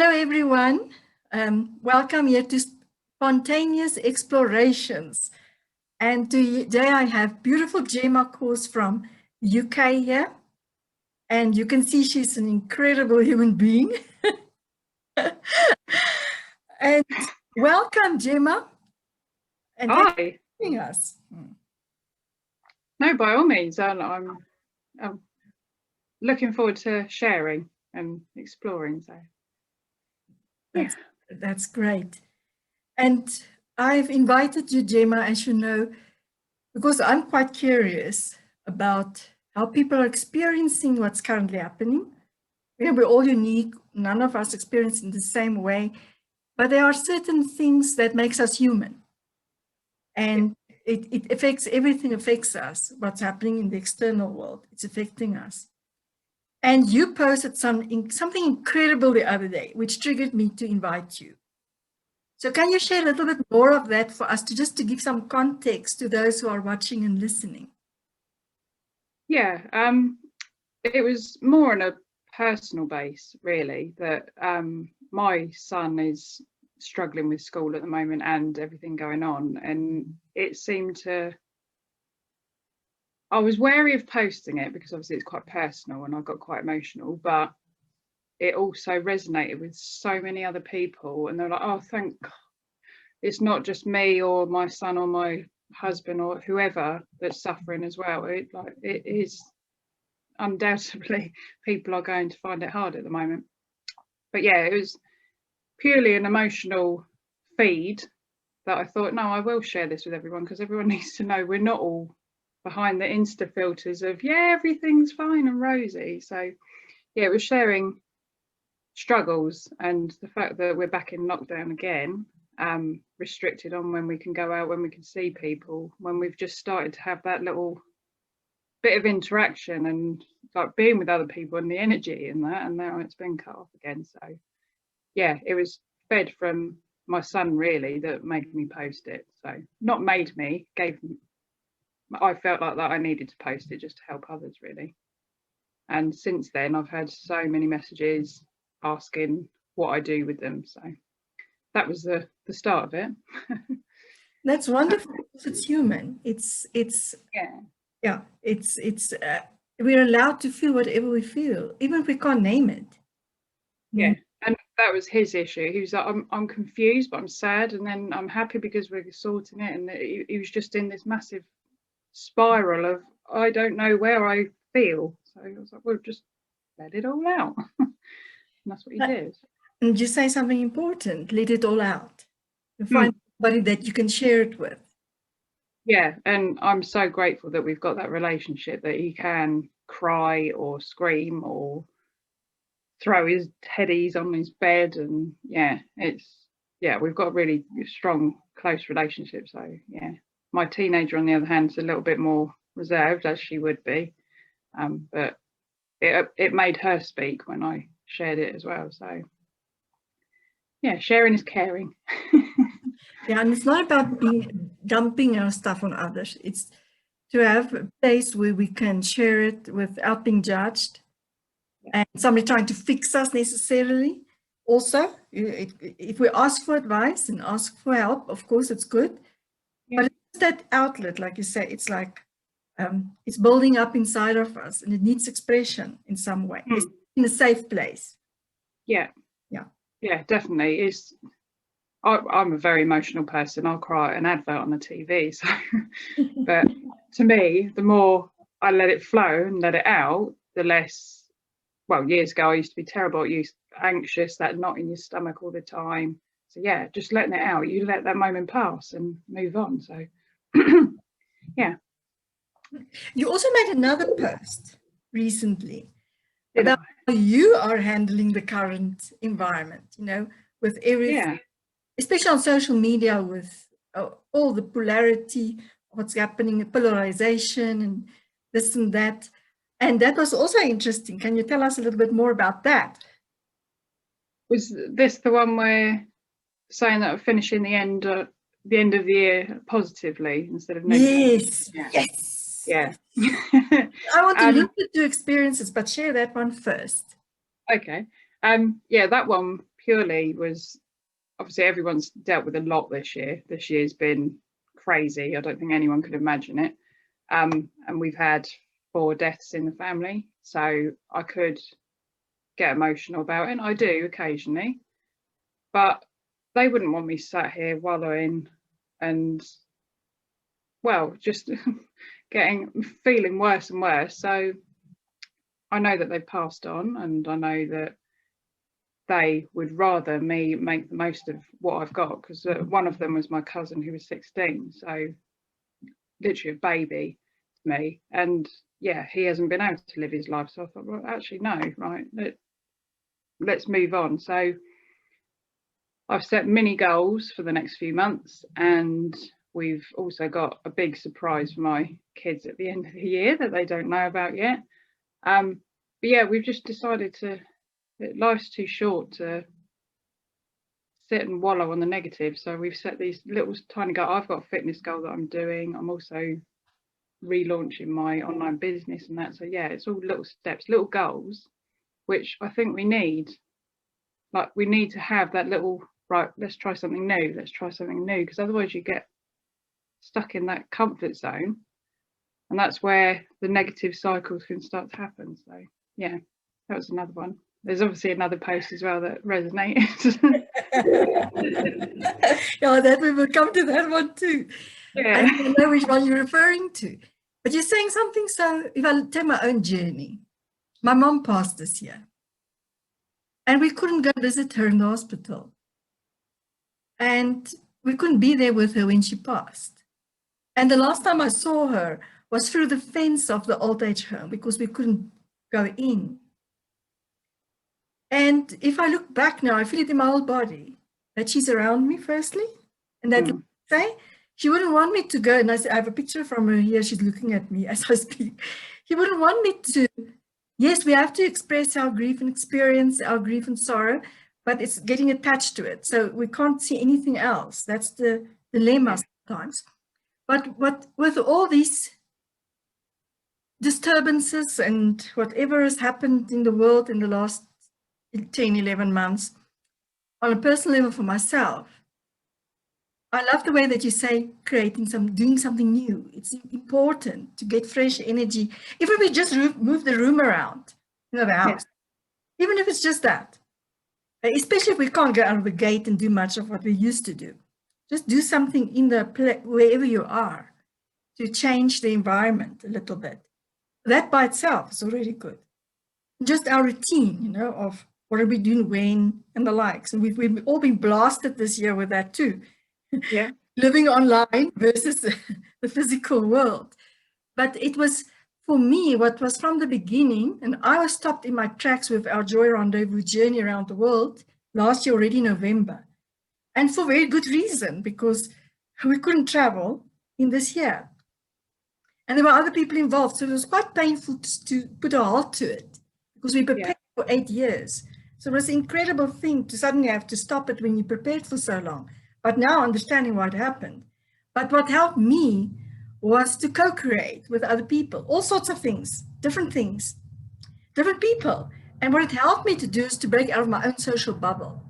Hello, everyone. Welcome here to Spontaneous Explorations. And today I have beautiful Gemma Caws from UK here. And you can see she's an incredible human being. And welcome, Gemma. And Hi. thanks for joining us. No, by all means, I'm looking forward to sharing and exploring. So, That's great. And I've invited you, Gemma, as you know, because I'm quite curious about how people are experiencing what's currently happening. You know, we're all unique. None of us experience in the same way, but there are certain things that makes us human. And it affects, everything affects us. What's happening in the external world, it's affecting us. And you posted something incredible the other day, which triggered me to invite you. So can you share a little bit more of that for us, to give some context to those who are watching and listening? Yeah, it was more on a personal base, really, that my son is struggling with school at the moment and everything going on, and it seemed to, I was wary of posting it because obviously it's quite personal and I got quite emotional, but it also resonated with so many other people, and they're like, oh, thank God it's not just me or my son or my husband or whoever that's suffering as well. It is undoubtedly people are going to find it hard at the moment. But yeah, it was purely an emotional feed that I thought, no, I will share this with everyone, because everyone needs to know we're not all behind the Insta filters of, yeah, everything's fine and rosy. So yeah, it was sharing struggles and the fact that we're back in lockdown again, restricted on when we can go out, when we can see people, when we've just started to have that little bit of interaction and like being with other people and the energy in that, and now it's been cut off again. So yeah, it was fed from my son really that made me post it. So not made me, I felt like that I needed to post it just to help others really. And since then I've had so many messages asking what I do with them, so that was the start of it. That's wonderful. It's human. It's we're allowed to feel whatever we feel, even if we can't name it. Yeah, and that was his issue. He was like, I'm confused, but I'm sad, and then I'm happy because we're sorting it. And he was just in this massive spiral of, I don't know where I feel. So I was like, well, just let it all out. And that's what he did. And you say something important, let it all out. You find somebody that you can share it with. Yeah, and I'm so grateful that we've got that relationship, that he can cry or scream or throw his teddies on his bed, and we've got a really strong, close relationship. So yeah, my teenager on the other hand is a little bit more reserved, as she would be, but it made her speak when I shared it as well. So yeah, sharing is caring. Yeah, and it's not about dumping our stuff on others. It's to have a place where we can share it without being judged, and somebody trying to fix us necessarily. Also, if we ask for advice and ask for help, of course, it's good. Yeah. But it's that outlet, like you say, it's like it's building up inside of us, and it needs expression in some way. It's in a safe place. Yeah, definitely. I'm a very emotional person. I'll cry at an advert on the TV. So, but to me, the more I let it flow and let it out, the less. Well, years ago I used to be terrible. Anxious, that knot in your stomach all the time. So yeah, just letting it out. You let that moment pass and move on. So yeah. You also made another post recently about how you are handling the current environment. You know, with everything, especially on social media, with all the polarity, what's happening, polarization, and this and that. And that was also interesting. Can you tell us a little bit more about that? Was this the one where saying that finishing the end of the year positively instead of negative? Yes. Yeah. I want to listen to experiences, but share that one first. Okay. Yeah, that one purely was, obviously everyone's dealt with a lot this year. This year's been crazy. I don't think anyone could imagine it. And we've had 4 deaths in the family. So I could get emotional about it, and I do occasionally. But they wouldn't want me sat here wallowing and, well, just feeling worse and worse. So I know that they've passed on, and I know that they would rather me make the most of what I've got, because one of them was my cousin who was 16, so literally a baby to me. And yeah, he hasn't been able to live his life. So I thought, well, actually, no, right, let's move on. So I've set mini goals for the next few months, and we've also got a big surprise for my kids at the end of the year that they don't know about yet. But yeah, we've just decided that life's too short to sit and wallow on the negative. So we've set these little tiny goals. I've got a fitness goal that I'm doing. I'm also relaunching my online business and that. So yeah, it's all little steps, little goals, which I think we need. Like, we need to have that little, right, let's try something new, because otherwise you get stuck in that comfort zone, and that's where the negative cycles can start to happen. So yeah, that was another one. There's obviously another post as well that resonated. Yeah, that we will come to that one too. Yeah. I don't know which one you're referring to, but you're saying something. So if I tell my own journey, my mom passed this year, and we couldn't go visit her in the hospital, and we couldn't be there with her when she passed. And the last time I saw her was through the fence of the old age home, because we couldn't go in. And if I look back now, I feel it in my whole body that she's around me, firstly, and that say she wouldn't want me to go. And I have a picture from her here. She's looking at me as I speak. She wouldn't want me to. Yes, we have to express our grief and experience our grief and sorrow, but it's getting attached to it. So we can't see anything else. That's the dilemma sometimes. But with all these disturbances and whatever has happened in the world in the last 10, 11 months, on a personal level for myself, I love the way that you say doing something new. It's important to get fresh energy. Even if we just move the room around, the house, even if it's just that, especially if we can't go out of the gate and do much of what we used to do. Just do something in the wherever you are to change the environment a little bit. That by itself is already good. Just our routine, of what are we doing when and the likes. And we've all been blasted this year with that too. Yeah. Living online versus the physical world. But it was, for me, what was from the beginning, and I was stopped in my tracks with our Joy Rendezvous journey around the world last year, already November. And for very good reason, because we couldn't travel in this year. And there were other people involved. So it was quite painful to put a halt to it, because we prepared for 8 years. So it was an incredible thing to suddenly have to stop it when you prepared for so long. But now understanding what happened. But what helped me was to co-create with other people, all sorts of things, different people. And what it helped me to do is to break out of my own social bubble.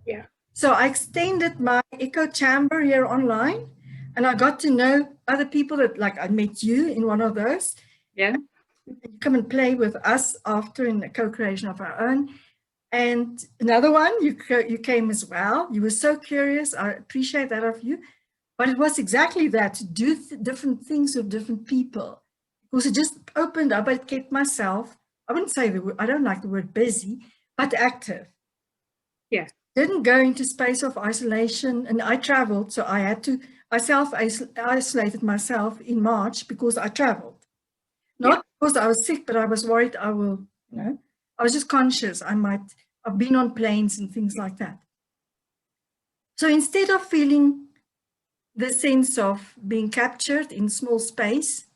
Yeah. So I extended my echo chamber here online, and I got to know other people that, like, I met you in one of those. Yeah. You come and play with us after in the co-creation of our own. And another one, you came as well. You were so curious. I appreciate that of you. But it was exactly that, to do different things with different people. Because it just opened up. It kept myself, I wouldn't say the word, I don't like the word busy, but active. Yeah. Didn't go into space of isolation. And I traveled, so I had to, I self-isolated myself in March because I traveled. Not because I was sick, but I was worried I will, I was just conscious I've been on planes and things like that. So instead of feeling the sense of being captured in small space,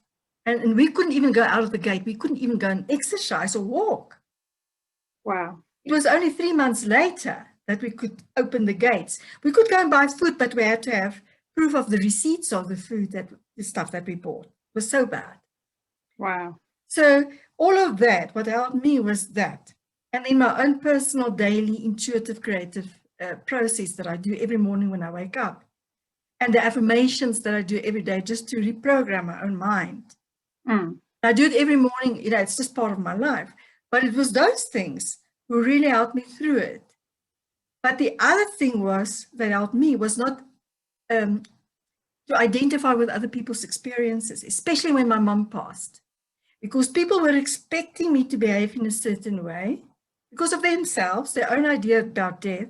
and we couldn't even go out of the gate, we couldn't even go and exercise or walk. Wow. It was only 3 months later that we could open the gates. We could go and buy food, but we had to have proof of the receipts of the food, the stuff that we bought. It was so bad. Wow. So all of that, what helped me was that. And then my own personal daily intuitive creative process that I do every morning when I wake up. And the affirmations that I do every day just to reprogram my own mind. I do it every morning, it's just part of my life. But it was those things who really helped me through it. But the other thing that helped me was not to identify with other people's experiences, especially when my mom passed, because people were expecting me to behave in a certain way because of themselves, their own idea about death.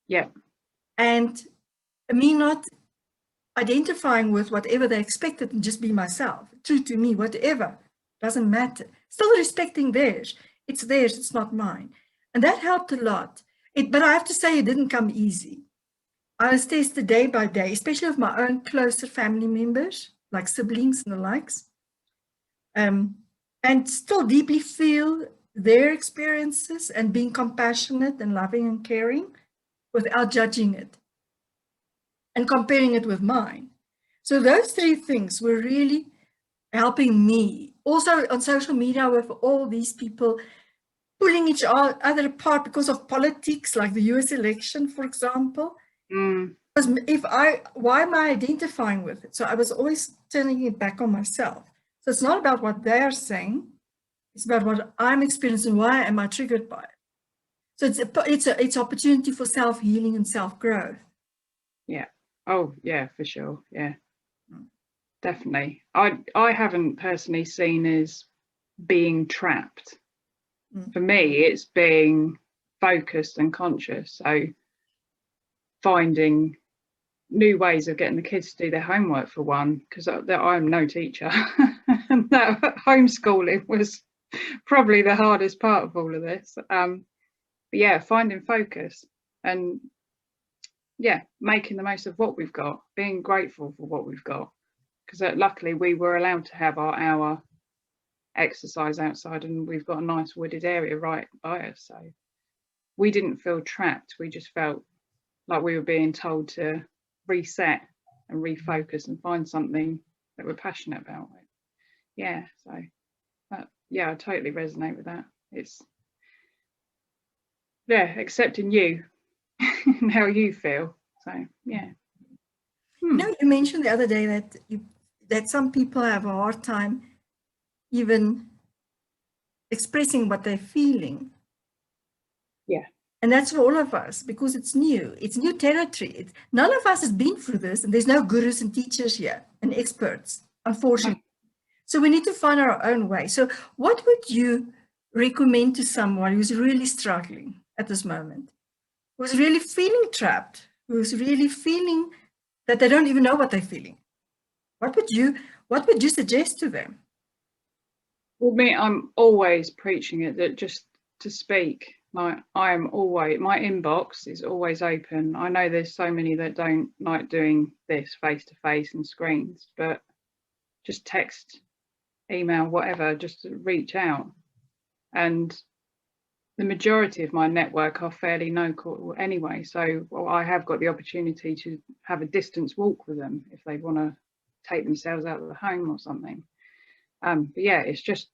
Yeah. And me not identifying with whatever they expected and just be myself, true to me, whatever, doesn't matter. Still respecting theirs. It's theirs, it's not mine. And that helped a lot. But I have to say it didn't come easy. I was tested day by day, especially with my own closer family members, like siblings and the likes. And still deeply feel their experiences and being compassionate and loving and caring without judging it and comparing it with mine. So those three things were really helping me. Also on social media with all these people pulling each other apart because of politics, like the US election, for example. Because why am I identifying with it? So I was always turning it back on myself. So it's not about what they're saying, it's about what I'm experiencing. Why am I triggered by it? So it's opportunity for self-healing and self-growth. Yeah. Oh, yeah, for sure. Yeah, definitely. I haven't personally seen as being trapped. For me, it's being focused and conscious. So finding new ways of getting the kids to do their homework, for one, because I'm no teacher. And that homeschooling was probably the hardest part of all of this. But yeah, finding focus and making the most of what we've got, being grateful for what we've got, because luckily we were allowed to have our hour exercise outside, and we've got a nice wooded area right by us, so we didn't feel trapped. We just felt like we were being told to reset and refocus and find something that we're passionate about. I totally resonate with that. It's accepting you and how you feel. So You mentioned the other day that some people have a hard time even expressing what they're feeling. Yeah. And that's for all of us, because it's new territory. None of us has been through this, and there's no gurus and teachers here and experts, unfortunately. So we need to find our own way. So what would you recommend to someone who's really struggling at this moment, who's really feeling trapped, who's really feeling that they don't even know what they're feeling? What would you suggest to them? Well, I'm always preaching it, that just to speak. Like, I am always, my inbox is always open. I know there's so many that don't like doing this face to face and screens, but just text, email, whatever, just to reach out. And the majority of my network are fairly local anyway, so I have got the opportunity to have a distance walk with them if they want to take themselves out of the home or something. But yeah, it's just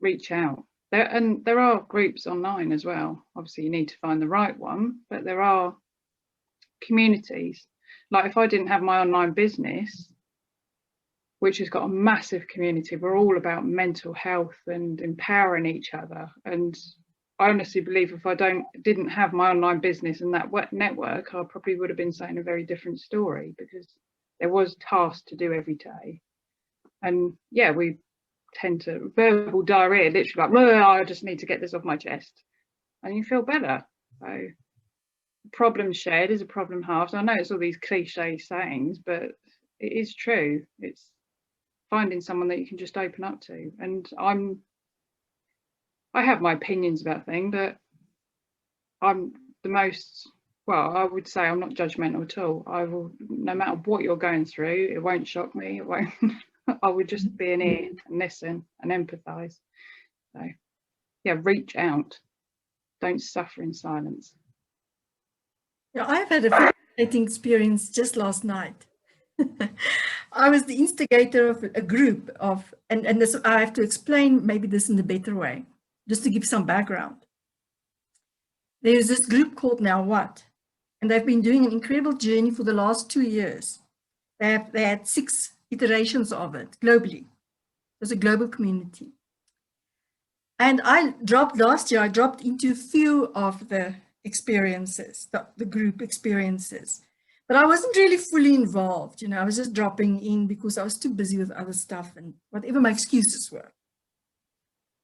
reach out. There are groups online as well. Obviously you need to find the right one, but there are communities. Like, if I didn't have my online business, which has got a massive community, we're all about mental health and empowering each other. And I honestly believe if I didn't have my online business and that network, I probably would have been saying a very different story, because there was tasks to do every day. And yeah, we tend to verbal diarrhea, literally like, I just need to get this off my chest, and you feel better. So problem shared is a problem halved. I know it's all these cliche sayings, but it is true. It's finding someone that you can just open up to. And I have my opinions about things, but I'm I would say I'm not judgmental at all. I will, no matter what you're going through, it won't shock me, it won't I would just be an ear and listen and empathise. So yeah, reach out. Don't suffer in silence. Yeah, I've had a fascinating experience just last night. I was the instigator of a group of, and this, I have to explain maybe this in a better way, just to give some background. there's this group called Now What? And they've been doing an incredible journey for the last 2 years. They had 6 iterations of it globally. There's a global community. And last year, I dropped into a few of the experiences, the group experiences. But I wasn't really fully involved. I was just dropping in because I was too busy with other stuff and whatever my excuses were.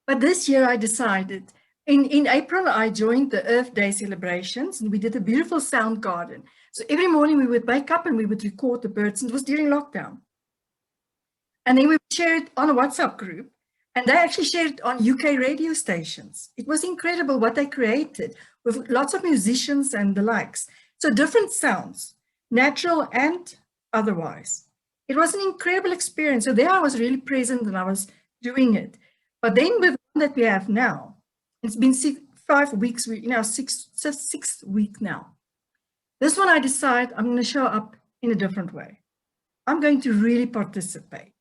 But this year I decided, in April, I joined the Earth Day celebrations, and we did a beautiful sound garden. So every morning we would wake up and we would record the birds, and it was during lockdown. And then we would share it on a WhatsApp group, and they actually shared it on UK radio stations. It was incredible what they created with lots of musicians and the likes. So different sounds, natural and otherwise. It was an incredible experience. So there I was really present and I was doing it. But then with the one that we have now, it's been 5 weeks, sixth week now. This one I decide I'm going to show up in a different way. I'm going to really participate.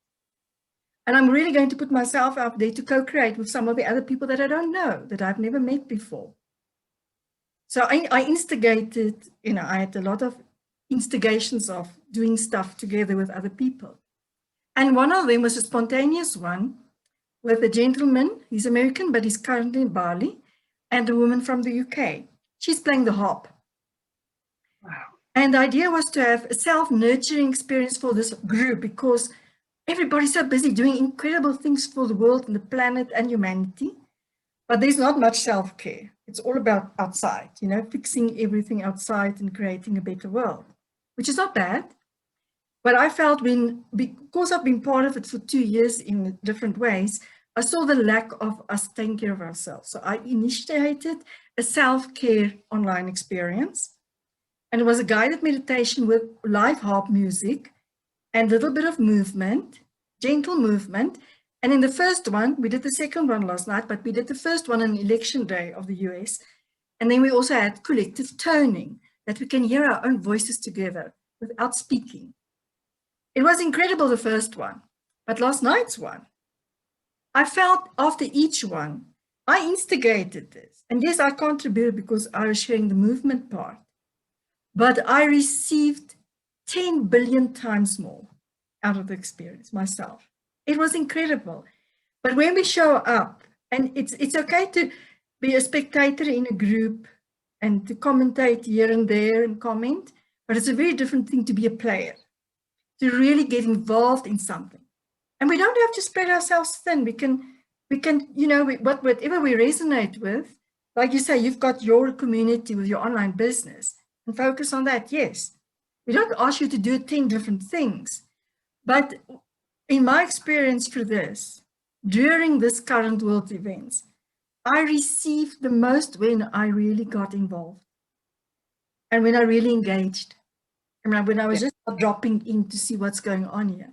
And I'm really going to put myself out there to co-create with some of the other people that I don't know, that I've never met before. So I instigated, I had a lot of instigations of doing stuff together with other people. And one of them was a spontaneous one with a gentleman. He's American, but he's currently in Bali, and a woman from the UK. She's playing the harp. Wow. And the idea was to have a self-nurturing experience for this group because everybody's so busy doing incredible things for the world and the planet and humanity, but there's not much self-care. It's all about outside, fixing everything outside and creating a better world, which is not bad. But I felt because I've been part of it for 2 years in different ways, I saw the lack of us taking care of ourselves. So I initiated a self-care online experience. And it was a guided meditation with live harp music and a little bit of movement, gentle movement. And in the first one, we did the second one last night, but we did the first one on election day of the US. And then we also had collective toning, that we can hear our own voices together without speaking. It was incredible, the first one, but last night's one, I felt after each one, I instigated this. And yes, I contributed because I was sharing the movement part, but I received 10 billion times more out of the experience myself. It was incredible. But when we show up, and it's okay to be a spectator in a group and to commentate here and there and comment, but it's a very different thing to be a player, to really get involved in something. And we don't have to spread ourselves thin. We can, whatever we resonate with, like you say, you've got your community with your online business and focus on that. Yes, we don't ask you to do 10 different things, but in my experience through this, during this current world events, I received the most when I really got involved and when I really engaged. And when I was just dropping in to see what's going on here.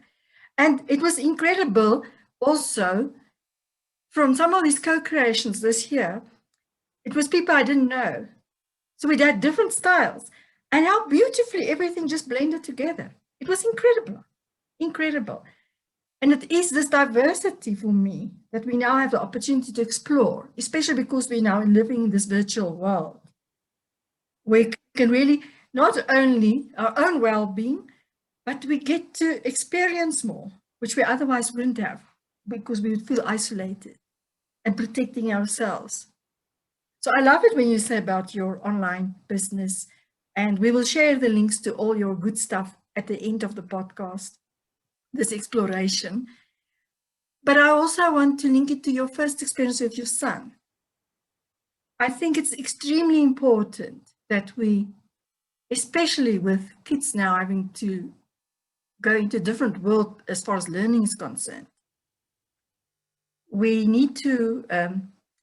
And it was incredible also from some of these co-creations this year, it was people I didn't know. So we had different styles and how beautifully everything just blended together. It was incredible, incredible. And it is this diversity for me that we now have the opportunity to explore, especially because we're now living in this virtual world. We can really not only our own well-being, but we get to experience more, which we otherwise wouldn't have because we would feel isolated and protecting ourselves. So I love it when you say about your online business, and we will share the links to all your good stuff at the end of the podcast, this exploration. But I also want to link it to your first experience with your son. I think it's extremely important that we, especially with kids now having to go into a different world as far as learning is concerned, we need to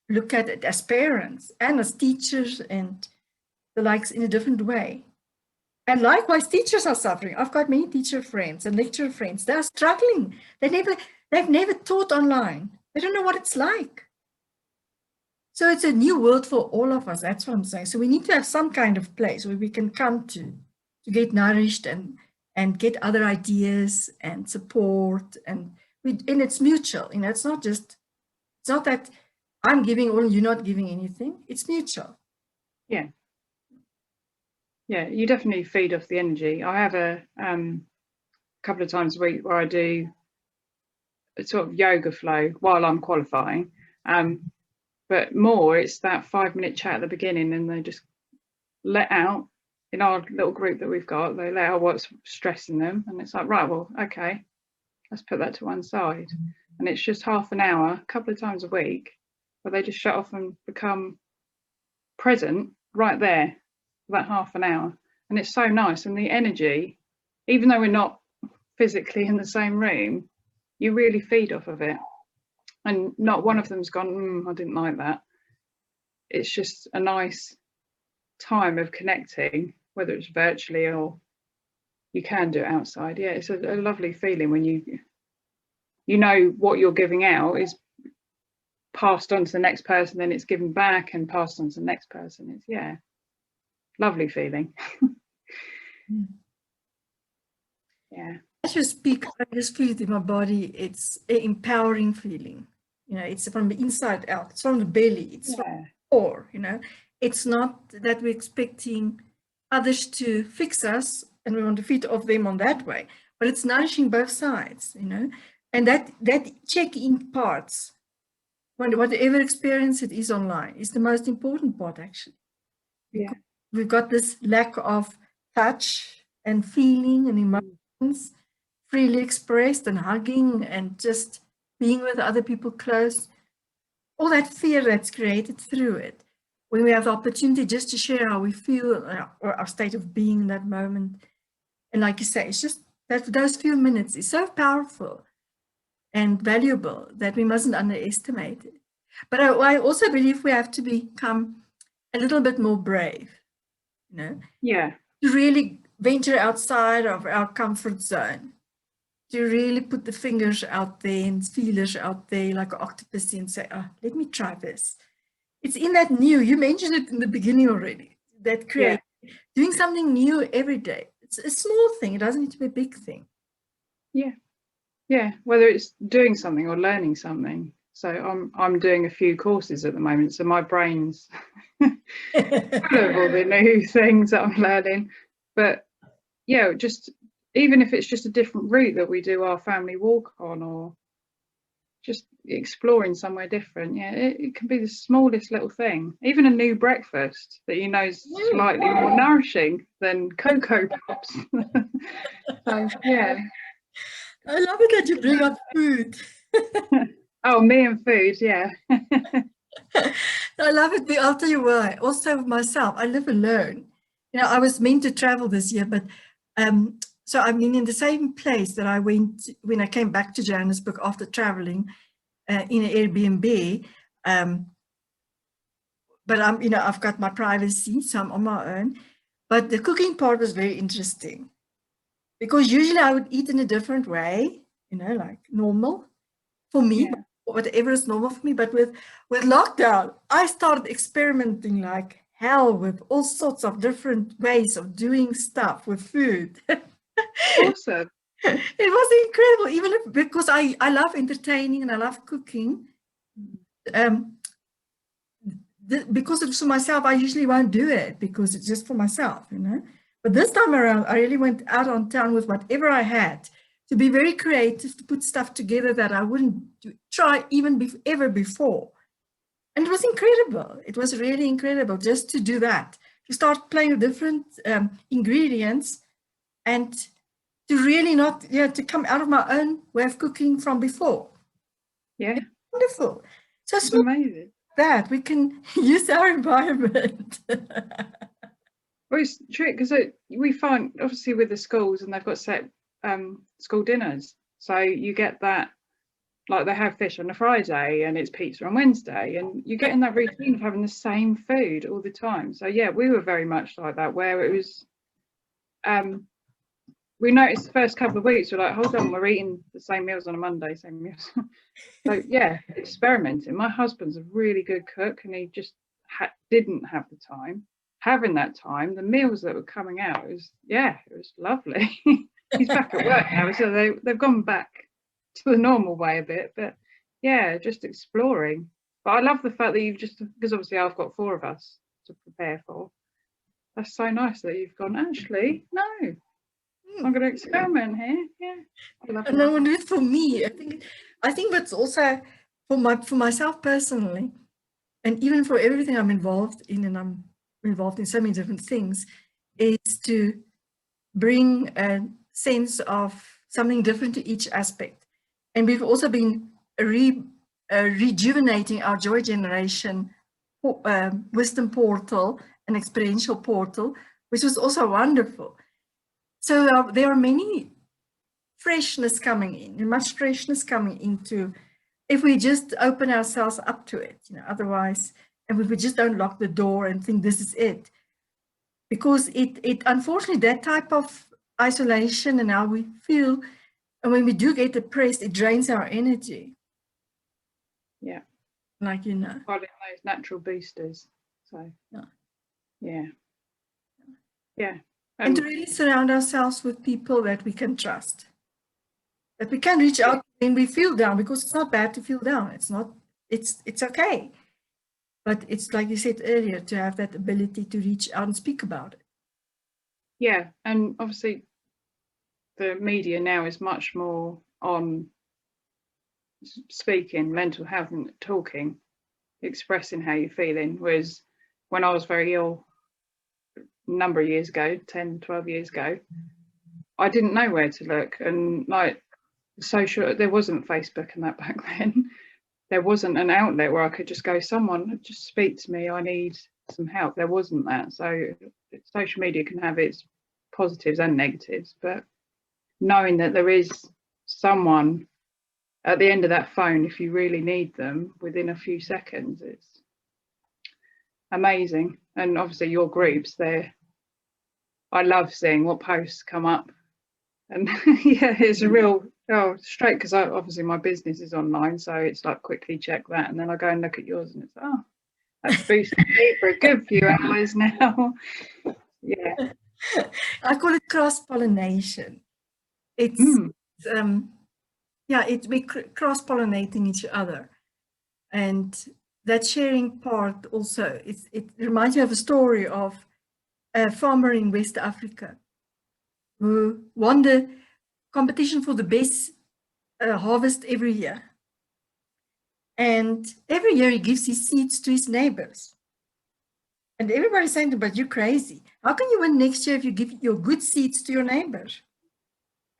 look at it as parents and as teachers and the likes in a different way. And likewise, teachers are suffering. I've got many teacher friends and lecturer friends. They are struggling. They've never taught online. They don't know what it's like. So it's a new world for all of us. That's what I'm saying. So we need to have some kind of place where we can come to get nourished and get other ideas and support. And it's mutual. It's not that I'm giving all and you're not giving anything. It's mutual. Yeah. Yeah, you definitely feed off the energy. I have a couple of times a week where I do a sort of yoga flow while I'm qualifying. But more, it's that 5 minute chat at the beginning, and they just let out in our little group that we've got. They let out what's stressing them, and it's like, right, well, okay, let's put that to one side. And it's just half an hour, a couple of times a week, where they just shut off and become present right there for that half an hour. And it's so nice. And the energy, even though we're not physically in the same room, you really feed off of it. And not one of them's gone, I didn't like that. It's just a nice time of connecting, whether it's virtually or you can do it outside. Yeah, it's a lovely feeling when you know what you're giving out is passed on to the next person, then it's given back and passed on to the next person. It's, yeah, lovely feeling. Yeah. As you speak, I just feel it in my body. It's an empowering feeling. You know, it's from the inside out. It's from the belly. It's from the core, you know. It's not that we're expecting others to fix us and we want to feed off them on that way, but it's nourishing both sides, you know. And that check-in parts, whatever experience it is online, is the most important part, actually. Yeah. We've got this lack of touch and feeling and emotions freely expressed, and hugging and just being with other people close. All that fear that's created through it. When we have the opportunity just to share how we feel or our state of being in that moment. And like you say, it's just that those few minutes is so powerful and valuable that we mustn't underestimate it. But I also believe we have to become a little bit more brave, you know? Yeah. To really venture outside of our comfort zone, to really put the fingers out there and feelers out there like an octopus and say, oh, let me try this. It's in that new, you mentioned it in the beginning already, that doing something new every day. It's a small thing. It doesn't need to be a big thing. Yeah. Yeah. Whether it's doing something or learning something. So I'm doing a few courses at the moment. So my brain's full of all the new things that I'm learning. But yeah, just even if it's just a different route that we do our family walk on, or just exploring somewhere different. Yeah, it can be the smallest little thing. Even a new breakfast that you know is slightly more nourishing than Cocoa Pops. So yeah. I love it that you bring up food. Oh, me and food, yeah. I love it. I'll tell you why. Also myself, I live alone. You know, I was meant to travel this year, but so I've been in the same place that I went when I came back to Johannesburg after traveling in an Airbnb. But I've got my privacy, so I'm on my own. But the cooking part was very interesting because usually I would eat in a different way, you know, like normal for me, whatever is normal for me. But with lockdown, I started experimenting like hell with all sorts of different ways of doing stuff with food. Awesome. It was incredible, even because I love entertaining and I love cooking. Because it's for myself, I usually won't do it because it's just for myself, you know. But this time around, I really went out on town with whatever I had to be very creative, to put stuff together that I wouldn't try even ever before. And it was incredible. It was really incredible just to do that, to start playing with different ingredients and to really to come out of my own way of cooking from before. Yeah. It's wonderful. So it's amazing that we can use our environment. Well, it's true because we find obviously with the schools, and they've got set school dinners, so you get that, like they have fish on a Friday and it's pizza on Wednesday, and you get in that routine of having the same food all the time. So yeah, we were very much like that, where it was we noticed the first couple of weeks we're like, hold on, we're eating the same meals on a Monday, same meals. So yeah, experimenting. My husband's a really good cook, and he just didn't have the time. Having that time, the meals that were coming out, it was lovely. He's back at work now, so they've gone back to the normal way a bit, but yeah, just exploring. But I love the fact that you've just, because obviously I've got 4 of us, to prepare for. That's so nice that you've gone, actually, no, I'm going to experiment here. Yeah. I love And that. I want to do it for me. I think that's also for myself personally, and even for everything I'm involved in, and I'm involved in so many different things, is to bring a sense of something different to each aspect. And we've also been rejuvenating our Joy Generation wisdom portal and experiential portal, which was also wonderful. So there are many freshness coming in, and much freshness coming into, if we just open ourselves up to it, otherwise, and if we just don't lock the door and think this is it, because it unfortunately, that type of isolation and how we feel, and when we do get depressed, it drains our energy. Yeah. Like, Finding those natural boosters. So, yeah. And to really surround ourselves with people that we can trust, that we can reach out when we feel down, because it's not bad to feel down. It's okay. But it's like you said earlier, to have that ability to reach out and speak about it. Yeah, and obviously the media now is much more on speaking, mental health, and talking, expressing how you're feeling. Whereas when I was very ill a number of years ago, 10, 12 years ago, I didn't know where to look. And like social, there wasn't Facebook and that back then. There wasn't an outlet where I could just go, someone just speak to me, I need some help. There wasn't that. So social media can have its positives and negatives, but knowing that there is someone at the end of that phone, if you really need them, within a few seconds, it's amazing. And obviously your groups there, I love seeing what posts come up, and yeah, it's a real straight, because obviously my business is online, so it's like quickly check that, and then I go and look at yours, and it's that's boosted me for a good few hours now. Yeah, I call it cross-pollination. It's we cross-pollinating each other, and that sharing part also, it reminds me of a story of a farmer in West Africa who won the competition for the best harvest every year. And every year he gives his seeds to his neighbors. And everybody's saying to him, but you're crazy. How can you win next year if you give your good seeds to your neighbors?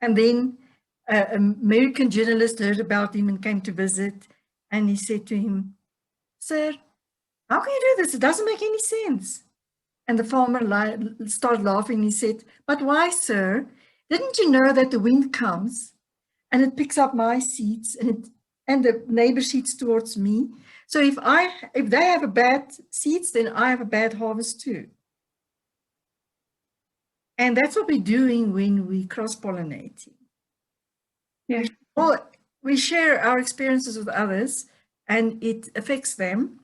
And then an American journalist heard about him and came to visit. And he said to him, sir, how can you do this? It doesn't make any sense. And the farmer started laughing. He said, but why, sir? Didn't you know that the wind comes and it picks up my seeds and the neighbor seeds towards me? So if they have a bad seeds, then I have a bad harvest too. And that's what we're doing when we cross-pollinating. Yeah. We share our experiences with others, and it affects them.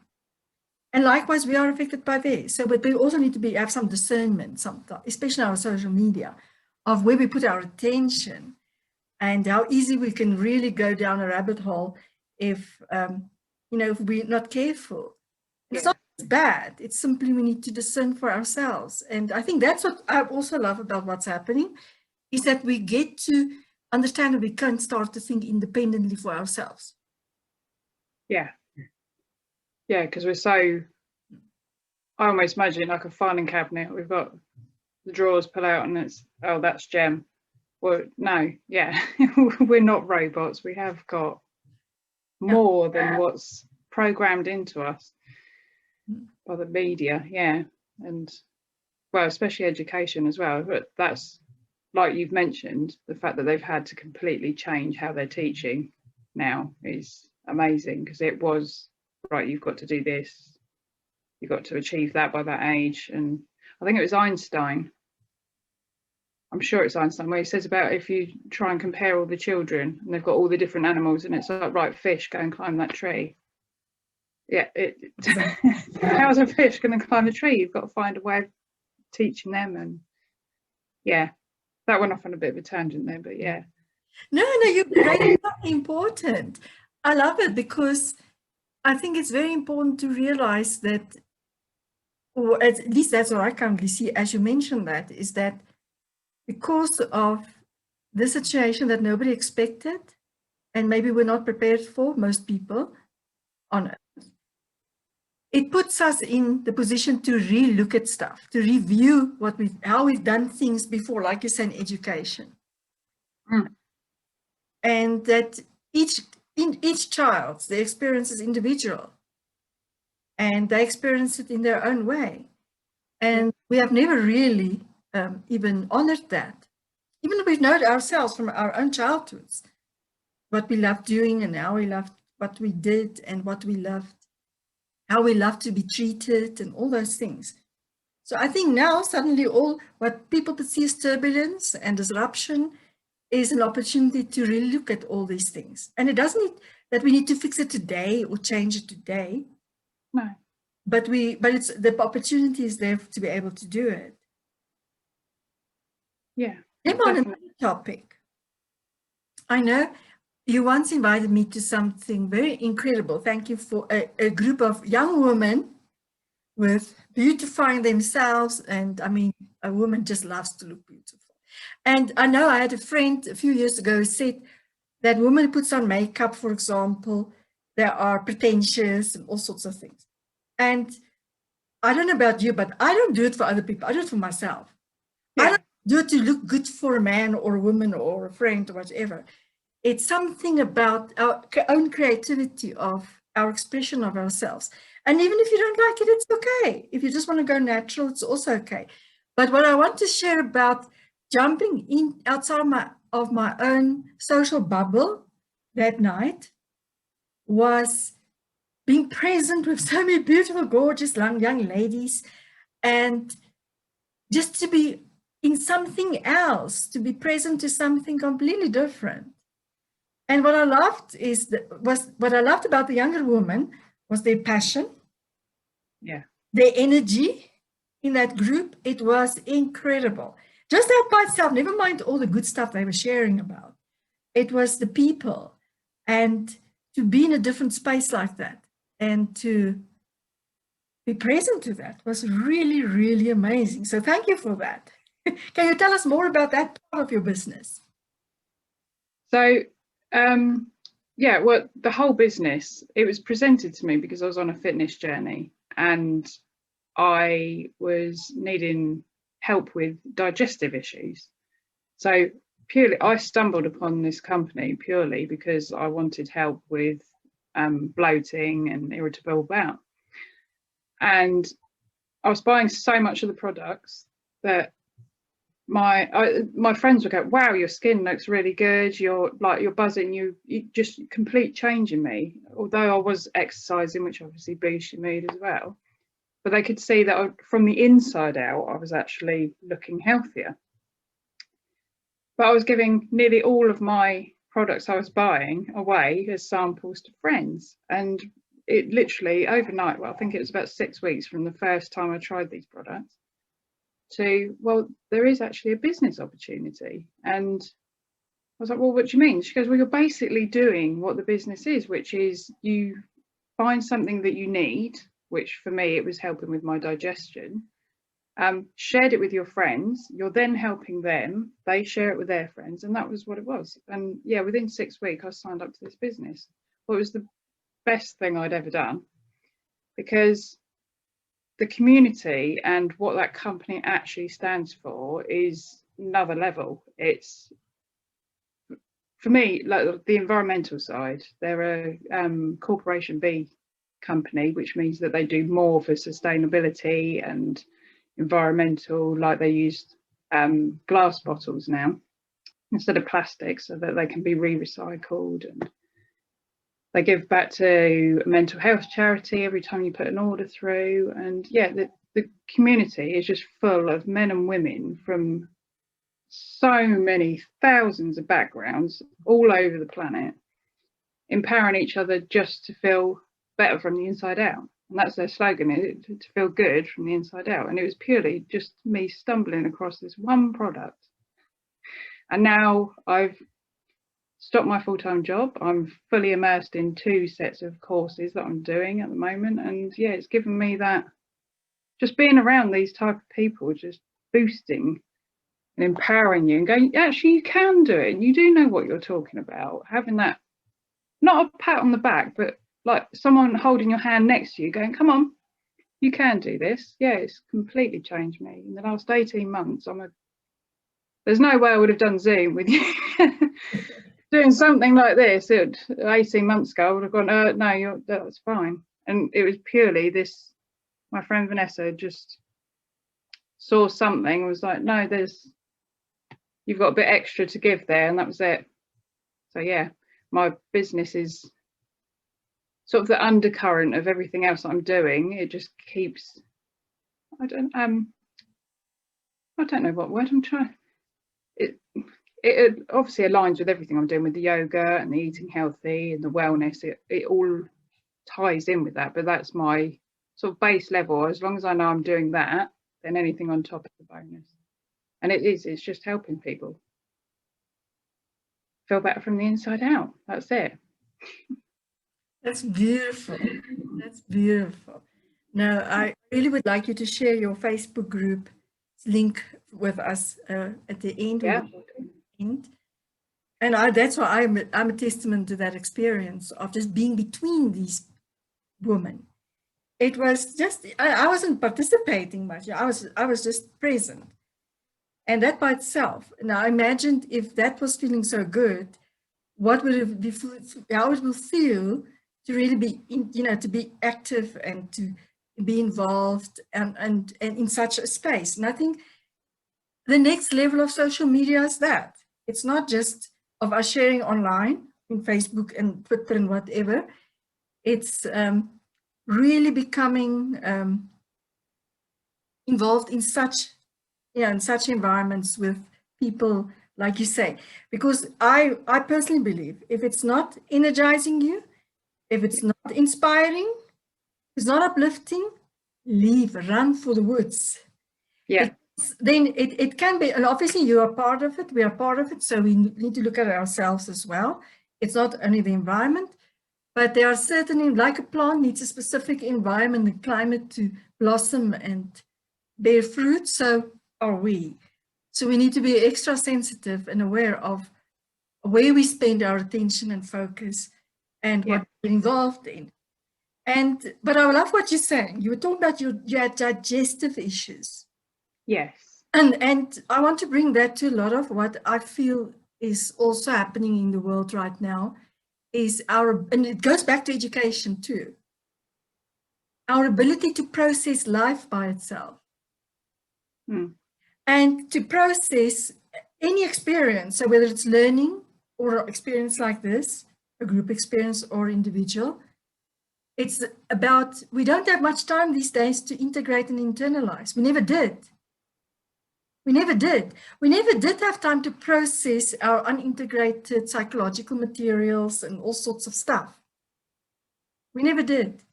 And likewise, we are affected by theirs. So, but we also need to have some discernment, sometimes, especially on our social media, of where we put our attention and how easy we can really go down a rabbit hole if we're not careful. It's not bad. It's simply we need to discern for ourselves. And I think that's what I also love about what's happening, is that we get to understand that we can start to think independently for ourselves. Yeah. Yeah, because I almost imagine like a filing cabinet. We've got the drawers pull out and it's, that's Gem. Well, no, we're not robots. We have got more than what's programmed into us by the media, and well, especially education as well. But that's, like you've mentioned, the fact that they've had to completely change how they're teaching now is amazing, because it was, right, you've got to do this, you've got to achieve that by that age. And I think it was Einstein, I'm sure it's Einstein, where he says about if you try and compare all the children and they've got all the different animals, and it's like, right, fish, go and climb that tree. Yeah, how's a fish going to climb a tree? You've got to find a way of teaching them. And that went off on a bit of a tangent there, but No, you're right. It's not important. I love it, because I think it's very important to realize that or at least that's what I currently see, as you mentioned that, is that because of the situation that nobody expected, and maybe we're not prepared for, most people on it, it puts us in the position to re-look at stuff, to review how we've done things before, like you say, in education. Mm. And that each child, the experience is individual, and they experience it in their own way. And we have never really even honored that. Even if we know it ourselves from our own childhoods, what we loved doing and how we loved what we did and what we loved, how we loved to be treated and all those things. So I think now suddenly all what people perceive as turbulence and disruption is an opportunity to really look at all these things. And it doesn't mean that we need to fix it today or change it today. No. But it's the opportunity is there to be able to do it. Yeah. On another topic, I know you once invited me to something very incredible. Thank you for a group of young women with beautifying themselves. And I mean, a woman just loves to look beautiful. And I know I had a friend a few years ago who said that woman who puts on makeup, for example, they are pretentious and all sorts of things. And I don't know about you, but I don't do it for other people. I do it for myself. Yeah. I don't do it to look good for a man or a woman or a friend or whatever. It's something about our own creativity of our expression of ourselves. And even if you don't like it, it's okay. If you just want to go natural, it's also okay. But what I want to share about jumping in outside of my own social bubble that night was being present with so many beautiful, gorgeous young ladies, and just to be in something else, to be present to something completely different. And what I loved what I loved about the younger woman was their passion, their energy in that group. It was incredible. Just that by itself, never mind all the good stuff they were sharing about. It was the people, and to be in a different space like that and to be present to that was really, really amazing. So thank you for that. Can you tell us more about that part of your business? So, yeah, well, the whole business, it was presented to me because I was on a fitness journey and I was needing help with digestive issues. So purely, I stumbled upon this company purely because I wanted help with bloating and irritable bowel. And I was buying so much of the products that my friends would go, wow, your skin looks really good, you're buzzing, you just complete change in me, although I was exercising, which obviously boosts your mood as well. But they could see that from the inside out I was actually looking healthier. But I was giving nearly all of my products I was buying away as samples to friends, and it literally overnight, well, I think it was about 6 weeks from the first time I tried these products to, well, there is actually a business opportunity. And I was like, well, what do you mean? She goes, well, you're basically doing what the business is, which is you find something that you need, which for me, it was helping with my digestion, shared it with your friends, you're then helping them, they share it with their friends, and that was what it was. And yeah, within 6 weeks, I signed up to this business. Well, it was the best thing I'd ever done, because the community and what that company actually stands for is another level. It's, for me, like the environmental side. They're a corporation B company, which means that they do more for sustainability and environmental, like they use glass bottles now instead of plastic, so that they can be re-recycled, and they give back to a mental health charity every time you put an order through. And yeah, the community is just full of men and women from so many thousands of backgrounds all over the planet, empowering each other just to feel better from the inside out. And that's their slogan, to feel good from the inside out. And it was purely just me stumbling across this one product. And now I've stopped my full-time job. I'm fully immersed in 2 sets of courses that I'm doing at the moment. And yeah, it's given me that just being around these type of people, just boosting and empowering you and going, actually, you can do it. And you do know what you're talking about. Having that, not a pat on the back, but like someone holding your hand next to you going, come on, you can do this. Yeah, it's completely changed me. In the last 18 months, there's no way I would have done Zoom with you. Doing something like this 18 months ago, I would have gone, no, that's fine. And it was purely this, my friend Vanessa just saw something, was like, no, you've got a bit extra to give there, and that was it. So yeah, my business is sort of the undercurrent of everything else I'm doing. It just keeps, I don't know what word I'm trying. It obviously aligns with everything I'm doing with the yoga and the eating healthy and the wellness. It all ties in with that, but that's my sort of base level. As long as I know I'm doing that, then anything on top is a bonus. And it's just helping people feel better from the inside out. That's it. That's beautiful. That's beautiful. Now, I really would like you to share your Facebook group link with us at the end. Yeah. And that's why I'm a testament to that experience of just being between these women. It was just, I wasn't participating much. I was just present. And that by itself, now I imagined if that was feeling so good, what would it be, how it will feel to really be, to be active and to be involved and in such a space. And I think the next level of social media is that. It's not just of us sharing online in Facebook and Twitter and whatever. It's really becoming involved in such environments with people, like you say, because I personally believe if it's not energizing you, if it's not inspiring, it's not uplifting, leave, run for the woods. Yeah. Then it can be, and obviously you are part of it, we are part of it, so we need to look at ourselves as well. It's not only the environment, but there are certainly, like a plant needs a specific environment and climate to blossom and bear fruit, so are we. So we need to be extra sensitive and aware of where we spend our attention and focus and what we're involved in. But I love what you're saying. You were talking about your digestive issues. Yes. And I want to bring that to a lot of what I feel is also happening in the world right now is and it goes back to education too, our ability to process life by itself. And to process any experience, so whether it's learning or experience like this, a group experience or individual, it's about, we don't have much time these days to integrate and internalize. We never did. We never did. We never did have time to process our unintegrated psychological materials and all sorts of stuff. We never did.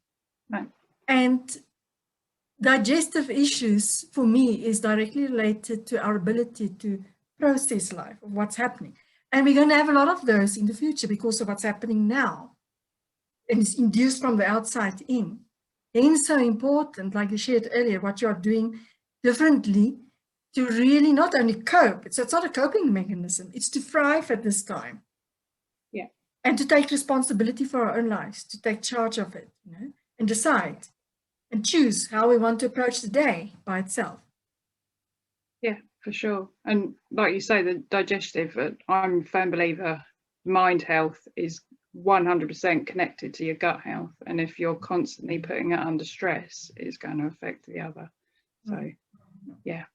Right. And digestive issues for me is directly related to our ability to process life, what's happening. And we're going to have a lot of those in the future because of what's happening now. And it's induced from the outside in. Then so important, like you shared earlier, what you're doing differently to really not only cope, so it's not a coping mechanism, it's to thrive at this time. Yeah. And to take responsibility for our own lives, to take charge of it, and decide and choose how we want to approach the day by itself. Yeah, for sure. And like you say, the digestive, I'm a firm believer, mind health is 100% connected to your gut health. And if you're constantly putting it under stress, it's going to affect the other. So, yeah.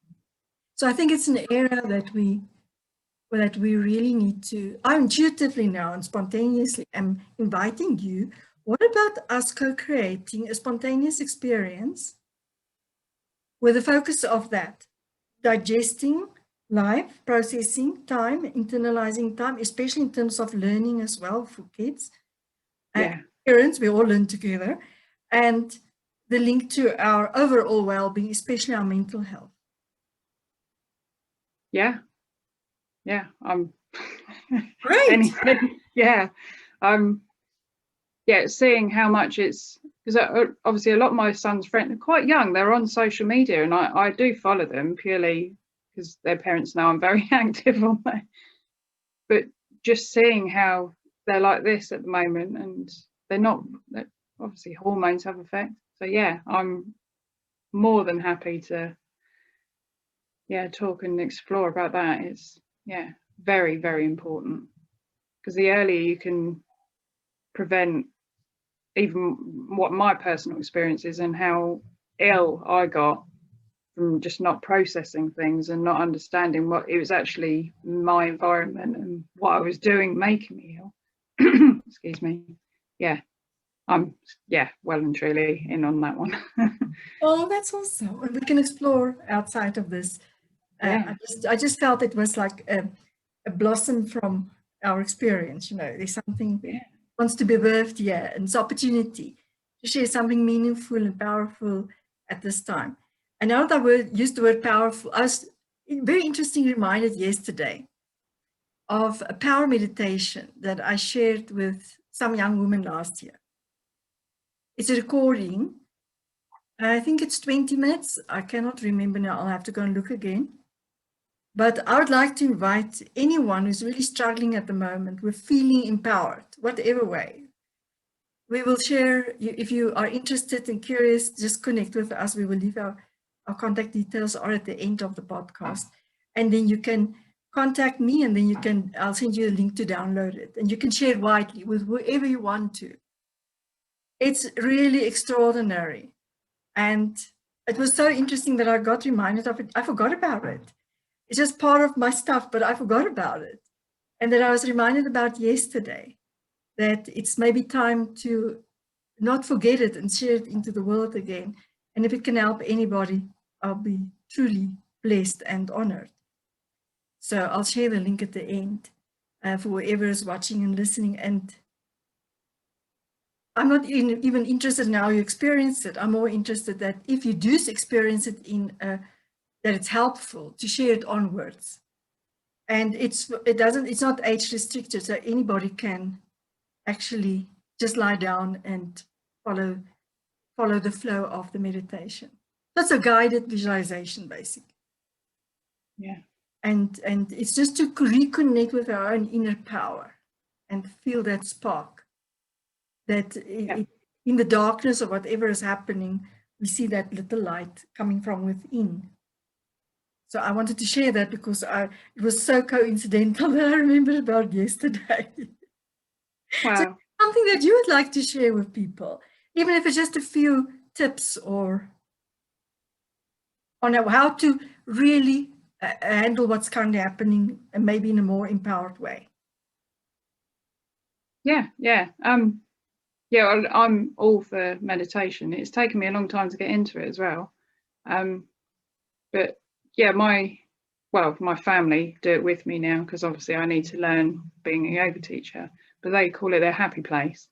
So I think it's an area that we really need to, I intuitively now and spontaneously am inviting you, what about us co-creating a spontaneous experience with the focus of that, digesting life, processing time, internalizing time, especially in terms of learning as well for kids. Yeah. And parents, we all learn together. And the link to our overall well-being, especially our mental health. Yeah. Yeah. Great. Yeah. yeah, seeing how much it's, because obviously a lot of my son's friends are quite young, they're on social media, and I do follow them purely because their parents know I'm very active on there. But just seeing how they're like this at the moment, and they're not, obviously hormones have effect. So yeah, I'm more than happy to talk and explore about that. It's very, very important, because the earlier you can prevent even what my personal experience is and how ill I got from just not processing things and not understanding what it was actually my environment and what I was doing making me ill. Excuse me. Yeah, I'm well and truly in on that one. Oh, that's awesome. And we can explore outside of this. I just felt it was like a blossom from our experience. There's something wants to be birthed here, and it's opportunity to share something meaningful and powerful at this time. And now that I used the word powerful, I was very interesting reminded yesterday of a power meditation that I shared with some young women last year. It's a recording. I think it's 20 minutes. I cannot remember now. I'll have to go and look again. But I would like to invite anyone who's really struggling at the moment with feeling empowered, whatever way. We will share, if you are interested and curious, just connect with us. We will leave our contact details are at the end of the podcast. And then you can contact me, and then I'll send you a link to download it. And you can share it widely with whoever you want to. It's really extraordinary. And it was so interesting that I got reminded of it. I forgot about it. It's just part of my stuff, but I forgot about it. And that I was reminded about yesterday, that it's maybe time to not forget it and share it into the world again. And if it can help anybody, I'll be truly blessed and honored. So I'll share the link at the end for whoever is watching and listening. And I'm not even interested in how you experience it. I'm more interested that if you do experience it that it's helpful to share it onwards. And it's not age restricted, so anybody can actually just lie down and follow the flow of the meditation. That's a guided visualization, basically. Yeah. And it's just to reconnect with our own inner power and feel that spark, that in the darkness of whatever is happening, we see that little light coming from within. So I wanted to share that because it was so coincidental that I remembered about yesterday. Wow. So something that you would like to share with people, even if it's just a few tips or on how to really handle what's currently happening, and maybe in a more empowered way. I'm all for meditation. It's taken me a long time to get into it as well. But my family do it with me now, because obviously I need to learn being a yoga teacher, but they call it their happy place.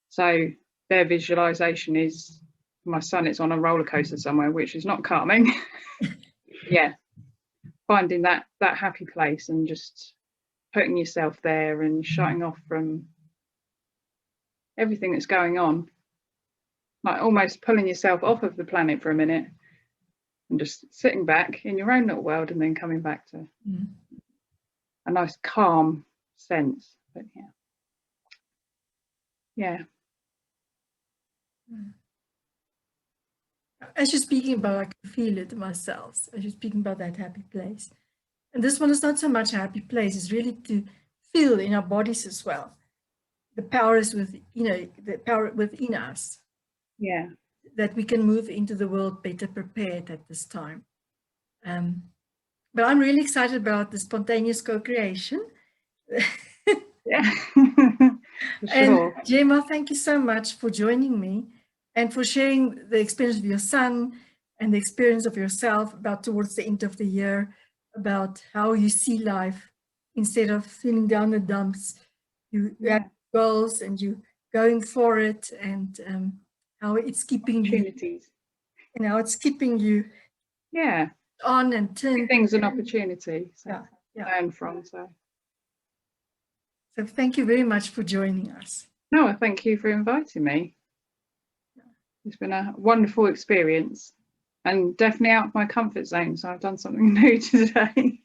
So their visualization is my son is on a roller coaster somewhere, which is not calming. Finding that happy place and just putting yourself there and shutting off from everything that's going on, like almost pulling yourself off of the planet for a minute and just sitting back in your own little world, and then coming back to a nice calm sense. But As you're speaking about, I can feel it myself. As you're speaking about that happy place. And this one is not so much a happy place, it's really to feel in our bodies as well. The power is the power within us. Yeah. That we can move into the world better prepared at this time. But I'm really excited about the spontaneous co-creation. Yeah. And Gemma, thank you so much for joining me and for sharing the experience of your son and the experience of yourself about towards the end of the year, about how you see life instead of feeling down the dumps. You have goals and you going for it, and how it's keeping opportunities. How it's keeping you on and turn things an opportunity. So learn from. So thank you very much for joining us. No, I thank you for inviting me. It's been a wonderful experience and definitely out of my comfort zone. So I've done something new today.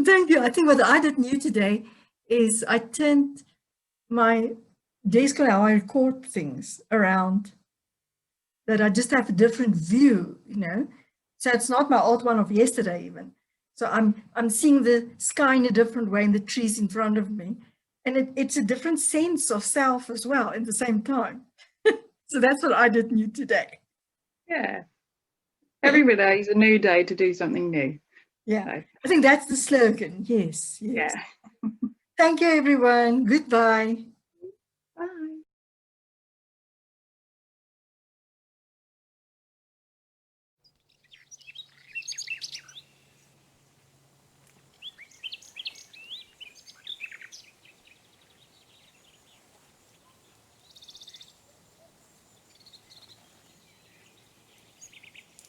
Thank you. I think what I did new today is I turned my desk or how I record things around, that I just have a different view, you know. So it's not my old one of yesterday even. So I'm seeing the sky in a different way and the trees in front of me. And it's a different sense of self as well at the same time. So that's what I did new today. Yeah. Every day is a new day to do something new. Yeah. So, I think that's the slogan. Yes. Yes. yeah. Thank you, everyone. Goodbye.